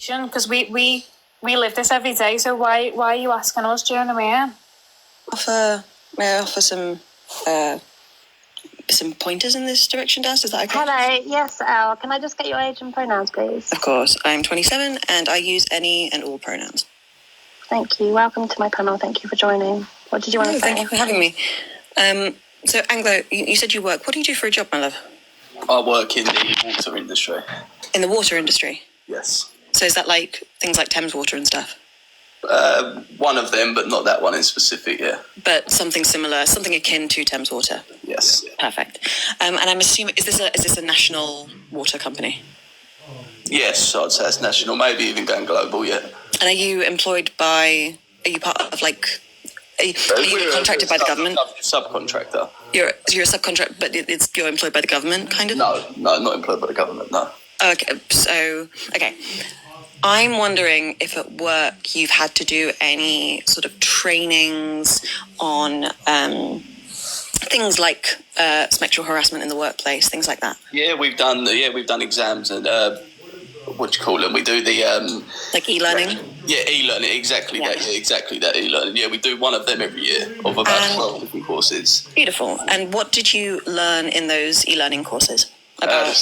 Because we live this every day, so why are you asking us? Do you know what I mean? May I offer some pointers in this direction, Daz? Is that okay? Hello, yes, Al. Can I just get your age and pronouns, please? Of course. I'm 27 and I use any and all pronouns. Thank you. Welcome to my panel. Thank you for joining. What did you want to say? Thank you for having me. So, Anglo, you said you work. What do you do for a job, my love? I work in the water industry. In the water industry? Yes. So is that like things like Thames Water and stuff? One of them, but not that one in specific, yeah. But something similar, something akin to Thames Water? Yes. Perfect. And I'm assuming, is this a national water company? Yes, I'd say it's national, maybe even going global, yeah. And are you employed by, are you part of like, are you contracted by the government? Subcontractor. You're a subcontractor, but you're employed by the government, kind of? No, not employed by the government, no. Okay. I'm wondering if at work you've had to do any sort of trainings on things like sexual harassment in the workplace, things like that. Yeah, we've done exams and what do you call them? We do the like e-learning. Yeah, e-learning, exactly that. Yeah, exactly that e-learning. Yeah, we do one of them every year of about 12 different courses. Beautiful. And what did you learn in those e-learning courses? The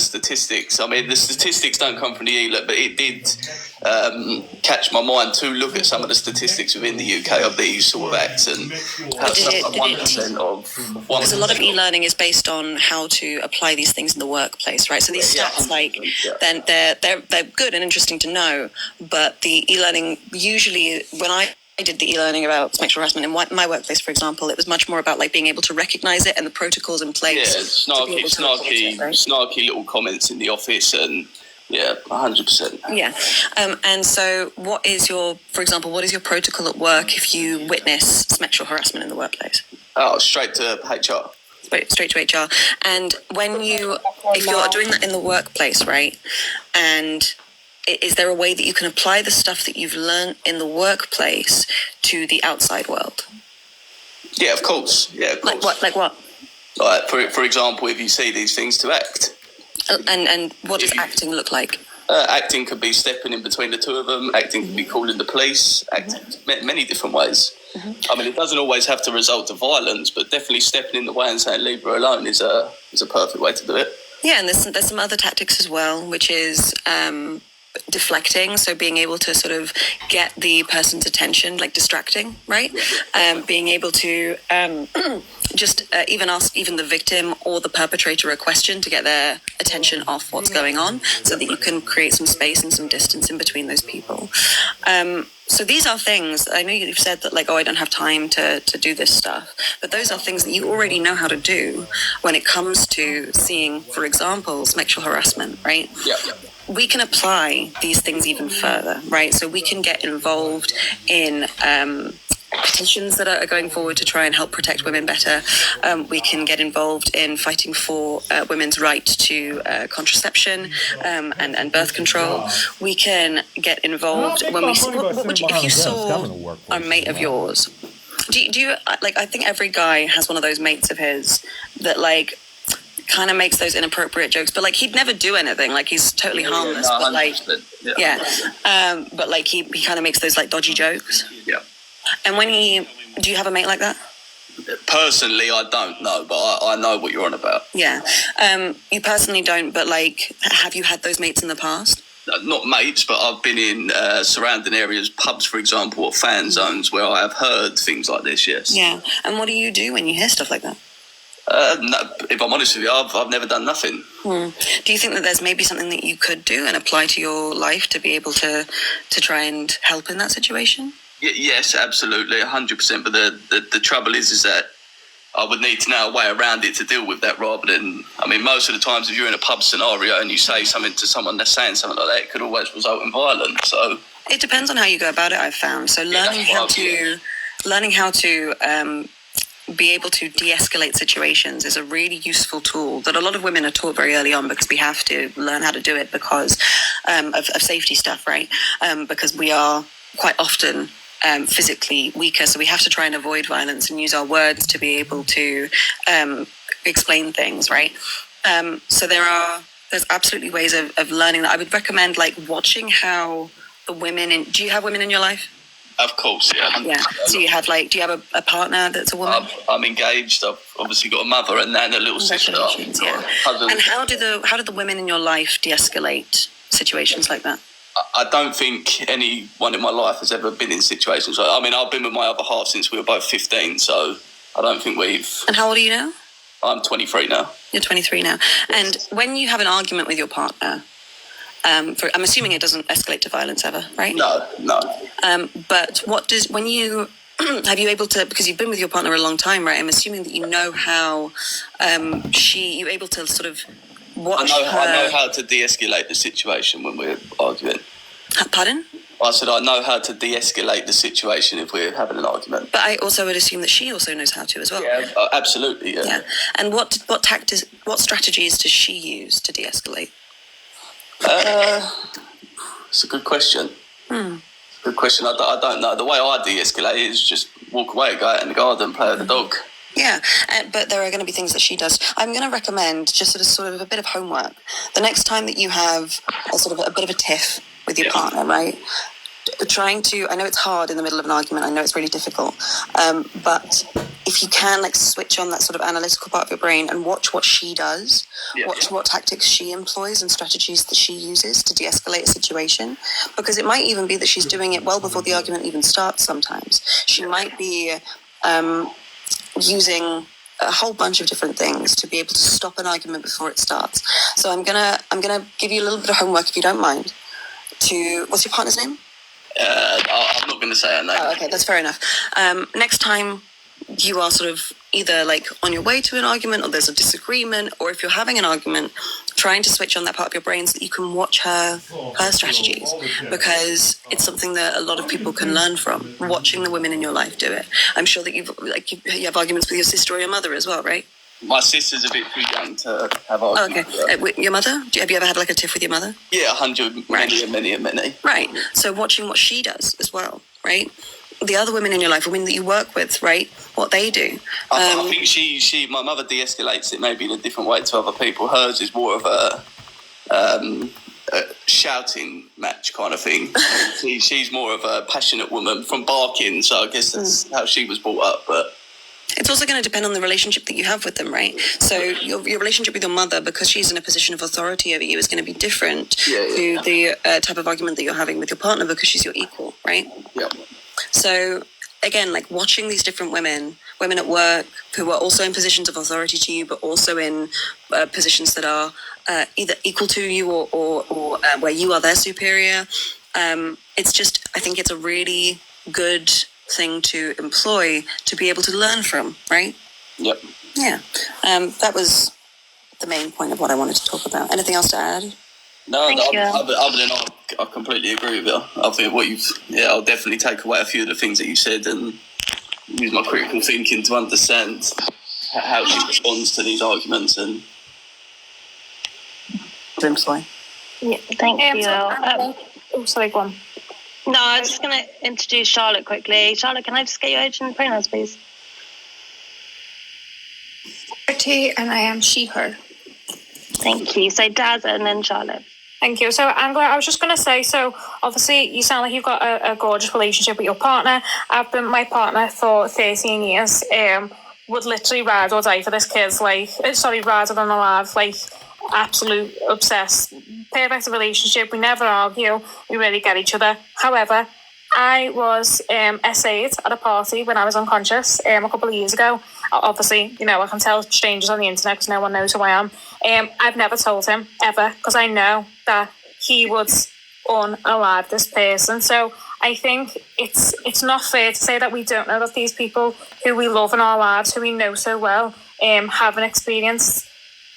statistics. I mean, the statistics don't come from the e-learning, but it did catch my mind to look at some of the statistics within the UK of these sort of acts and how something like 1% of... Because a lot of e-learning is based on how to apply these things in the workplace, right? So these stats, then they're good and interesting to know, but the e-learning usually, when I did the e-learning about sexual harassment in my workplace, for example, it was much more about like being able to recognise it and the protocols in place. Yeah, snarky little comments in the office and yeah, 100%. Yeah. And so what is your protocol at work if you witness sexual harassment in the workplace? Oh, straight to HR. Straight to HR. And if you're doing that in the workplace, right, and is there a way that you can apply the stuff that you've learned in the workplace to the outside world? Yeah, of course. Yeah, of course. Like what? Like, for example, if you see these things, to act. And what does acting look like? Acting could be stepping in between the two of them. Acting could be calling the police. Acting many different ways. Mm-hmm. I mean, it doesn't always have to result to violence, but definitely stepping in the way and saying "leave her alone" is a perfect way to do it. Yeah, and there's some other tactics as well, which is deflecting, so being able to sort of get the person's attention, like distracting, right? Being able to just even ask even the victim or the perpetrator a question to get their attention off what's going on, so that you can create some space and some distance in between those people. So these are things, I know you've said that like, I don't have time to do this stuff, but those are things that you already know how to do when it comes to seeing, for example, sexual harassment, right? Yeah. We can apply these things even further, right? So we can get involved in petitions that are going forward to try and help protect women better. We can get involved in fighting for women's right to contraception and birth control. We can get involved when we see, if you saw a mate of yours, do you like, I think every guy has one of those mates of his that like kind of makes those inappropriate jokes, but like he'd never do anything, like he's totally harmless, but like but like he kind of makes those like dodgy jokes. Yeah. And do you have a mate like that? Personally, I don't know, but I know what you're on about. Yeah. You personally don't, but like, have you had those mates in the past? Not mates, but I've been in surrounding areas, pubs, for example, or fan zones where I have heard things like this, yes. Yeah. And what do you do when you hear stuff like that? No, if I'm honest with you, I've never done nothing. Do you think that there's maybe something that you could do and apply to your life to be able to try and help in that situation? Yes, absolutely, 100%. But the trouble is that I would need to know a way around it to deal with that, rather than, I mean, most of the times if you're in a pub scenario and you say something to someone that's saying something like that, it could always result in violence. So it depends on how you go about it, I've found. So learning how to be able to de-escalate situations is a really useful tool that a lot of women are taught very early on, because we have to learn how to do it because of safety stuff, right? Because we are quite often physically weaker, so we have to try and avoid violence and use our words to be able to explain things, right? So there are There's absolutely ways of learning that. I would recommend like watching how the women in. Do you have women in your life? Of course, yeah. Yeah. So you have like, do you have a partner that's a woman? I'm engaged. I've obviously got a mother and then a little sister. Yeah. And how do the women in your life de-escalate situations like that? I don't think anyone in my life has ever been in situations like. I mean, I've been with my other half since we were both 15, so I don't think we've. And how old are you now? I'm 23 now. You're 23 now. And when you have an argument with your partner, I'm assuming it doesn't escalate to violence ever, right? No. But when you, have you able to, because you've been with your partner a long time, right? I'm assuming that you know how you're able to sort of watch her. I know how to de-escalate the situation when we're arguing. Pardon? I said I know how to de-escalate the situation if we're having an argument. But I also would assume that she also knows how to as well. Yeah, absolutely, yeah. Yeah. And what strategies does she use to de-escalate? It's a good question. Good question. I don't know. The way I de-escalate is just walk away, go out in the garden, play with the dog. Yeah, but there are going to be things that she does. I'm going to recommend just sort of a bit of homework. The next time that you have a bit of a tiff with your partner, right? I know it's hard in the middle of an argument. I know it's really difficult. But if you can like switch on that sort of analytical part of your brain and watch what she does, watch what tactics she employs and strategies that she uses to de-escalate a situation, because it might even be that she's doing it well before the argument even starts sometimes. She might be using a whole bunch of different things to be able to stop an argument before it starts. So I'm gonna give you a little bit of homework, if you don't mind. What's your partner's name? I'm not going to say her name. Oh, okay, that's fair enough. Next time you are sort of either like on your way to an argument or there's a disagreement, or if you're having an argument, trying to switch on that part of your brain so that you can watch her strategies, because it's something that a lot of people can learn from, watching the women in your life do it. I'm sure that you have arguments with your sister or your mother as well, right? My sister's a bit too young to have arguments. Oh, okay. Your mother? Have you ever had like a tiff with your mother? Yeah, 100, many. Right. So watching what she does as well, right? The other women in your life, women that you work with, right? What they do. I think my mother de-escalates it maybe in a different way to other people. Hers is more of a shouting match kind of thing. She's more of a passionate woman from barking, so I guess that's how she was brought up, but... It's also going to depend on the relationship that you have with them, right? So your relationship with your mother, because she's in a position of authority over you, is going to be different to the type of argument that you're having with your partner because she's your equal, right? Yeah. So again, like watching these different women at work who are also in positions of authority to you, but also in positions that are either equal to you or where you are their superior. It's just, I think it's a really good thing to employ to be able to learn from, right? Yep. Yeah. That was the main point of what I wanted to talk about. Anything else to add? No, other than I completely agree with you. I think I'll definitely take away a few of the things that you said and use my critical thinking to understand how she responds to these arguments and... Yeah, thank you. Sorry, go on. No, I was just going to introduce Charlotte quickly. Charlotte, can I just get your age and pronouns, please? 30, and I am she, her. Thank you. So Daz and then Charlotte. Thank you. So I was just going to say, so obviously you sound like you've got a gorgeous relationship with your partner. I've been my partner for 13 years. Would literally ride or die for this kid's rather than alive, absolute obsessed. Perfect relationship. We never argue. We really get each other. However, I was essayed at a party when I was unconscious a couple of years ago. Obviously, I can tell strangers on the internet because no one knows who I am. I've never told him ever because I know that he would unalive this person. So I think it's not fair to say that we don't know that these people who we love in our lives, who we know so well, haven't experienced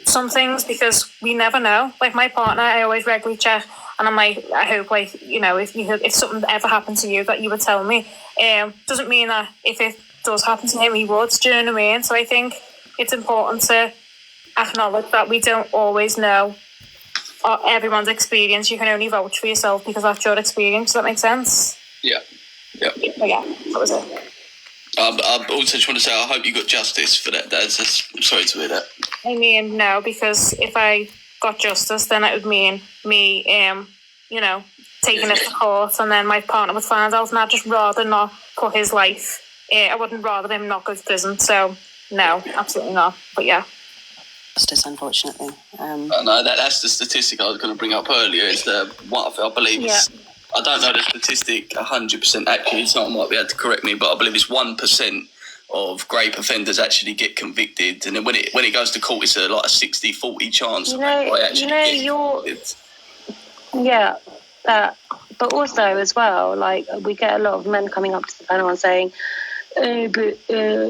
some things, because we never know. Like my partner, I always regularly check, and I'm like, I hope if something ever happened to you that you would tell me. Doesn't mean that if it does happen to him, he would. Do you know what I mean? So I think it's important to acknowledge that we don't always know everyone's experience. You can only vouch for yourself because that's your experience. Does that make sense? Yeah. But yeah, that was it. I also just want to say I hope you got justice for that, Dad. Sorry to hear that. I mean, no, because if I got justice, then it would mean me, you know, taking it to court, and then my partner would find out, and I'd just rather not put his life. I wouldn't rather him not go to prison. So no, absolutely not. But yeah. Justice, unfortunately. No, that's the statistic I was going to bring up earlier. Is what I believe is, I don't know the statistic 100% accurate. Someone might be able to correct me, but I believe it's 1% of rape offenders actually get convicted, and then when it goes to court, it's like a 60-40 chance. But also as well, like we get a lot of men coming up to the panel and saying, "Oh, but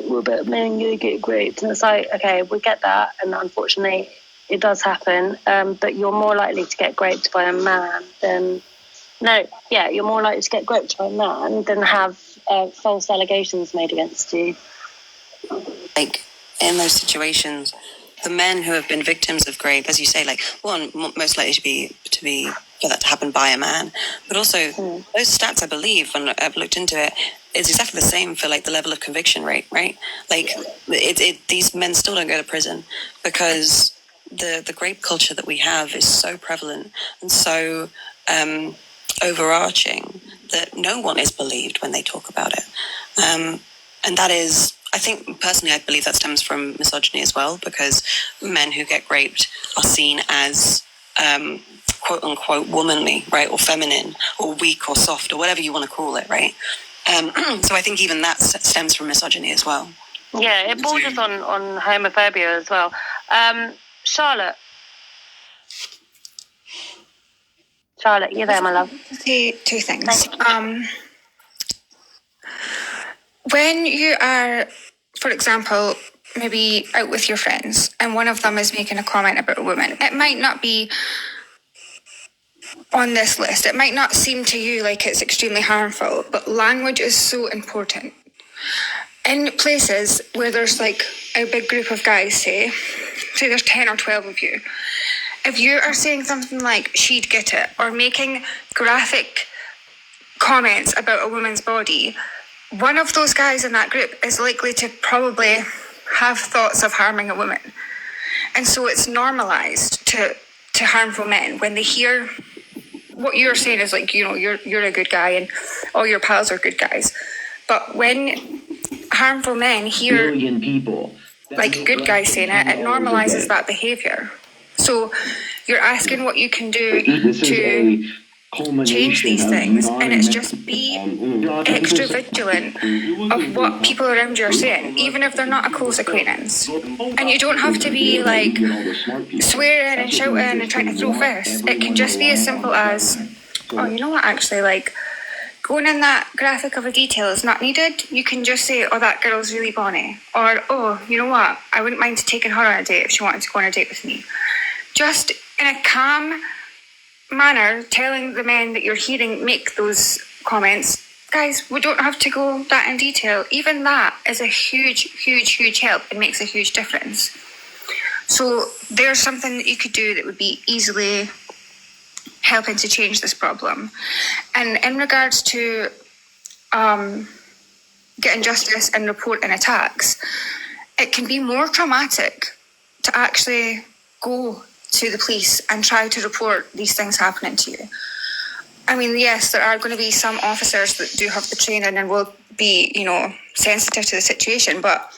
what about men gonna get raped?" And it's like, okay, we get that, and unfortunately, it does happen. But you're more likely to get raped by a man than you're more likely to get raped by a man than have false allegations made against you. Like in those situations, the men who have been victims of rape, as you say, like one most likely to be for that to happen by a man, but also those stats, I believe, when I've looked into it, is exactly the same for like the level of conviction rate, right? Like these men still don't go to prison because the rape culture that we have is so prevalent and so overarching that no one is believed when they talk about it, and that is. I think personally, I believe that stems from misogyny as well, because men who get raped are seen as quote unquote womanly, right, or feminine, or weak, or soft, or whatever you want to call it, right? So I think even that stems from misogyny as well. Yeah, it borders on homophobia as well. Charlotte, you there, my love? Say two things. When you are, for example, maybe out with your friends and one of them is making a comment about a woman, it might not be on this list. It might not seem to you like it's extremely harmful, but language is so important. In places where there's like a big group of guys, say there's 10 or 12 of you, if you are saying something like "she'd get it" or making graphic comments about a woman's body, one of those guys in that group is likely to probably have thoughts of harming a woman. And so it's normalized to harmful men when they hear what you're saying is like, you know, you're a good guy and all your pals are good guys. But when harmful men hear like good guys saying it, it normalizes that behavior. So you're asking what you can do to change these things, and it's just be extra vigilant of what people around you are saying, even if they're not a close acquaintance. And you don't have to be like swearing and shouting and trying to throw fists. It can just be as simple as, oh, you know what, actually, like going in that graphic of a detail is not needed. You can just say, oh, that girl's really bonny, or oh, you know what, I wouldn't mind taking her on a date if she wanted to go on a date with me. Just in a calm manner, telling the men that you're hearing make those comments, guys, we don't have to go that in detail. Even that is a huge help. It makes a huge difference. So there's something that you could do that would be easily helping to change this problem. And in regards to getting justice and reporting attacks, it can be more traumatic to actually go to the police and try to report these things happening to you. I mean, yes, there are going to be some officers that do have the training and will be, you know, sensitive to the situation, but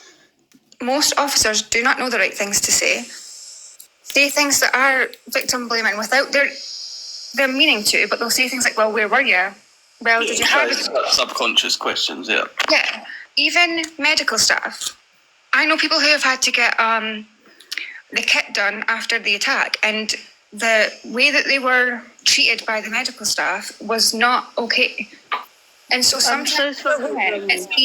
most officers do not know the right things to say things that are victim blaming without them meaning to, but they'll say things like, well, where were you? Well, did you have subconscious questions? Yeah. Even medical staff. I know people who have had to get the kit done after the attack, and the way that they were treated by the medical staff was not okay. And so sometimes for women, it's easy